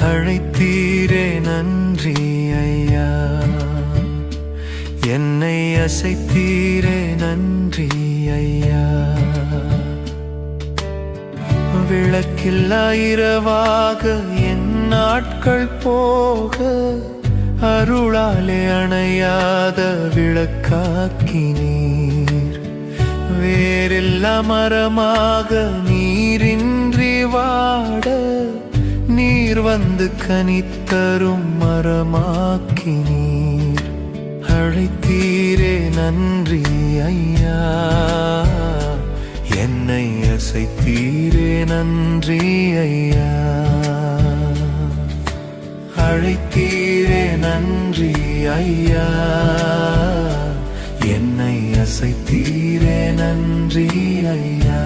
அழைத்தீரே நன்றி ஐயா, என்னை அசைத்தீரே நன்றி ஐயா. விளக்கில்லா இரவாக என் நாட்கள் போக, அருளாலே அணையாத விளக்காக்கினீர். வேறில்லா மரமாக நீரின்றி வாட, நீர் வந்து கனித்தரும் மரமாக்கினீர். அழைத்தீரே நன்றி ஐயா, என்னை அசைத்தீரே நன்றி ஐயா. அழைத்தீரே நன்றி ஐயா, என்னை அசைத்தீரே நன்றி ஐயா.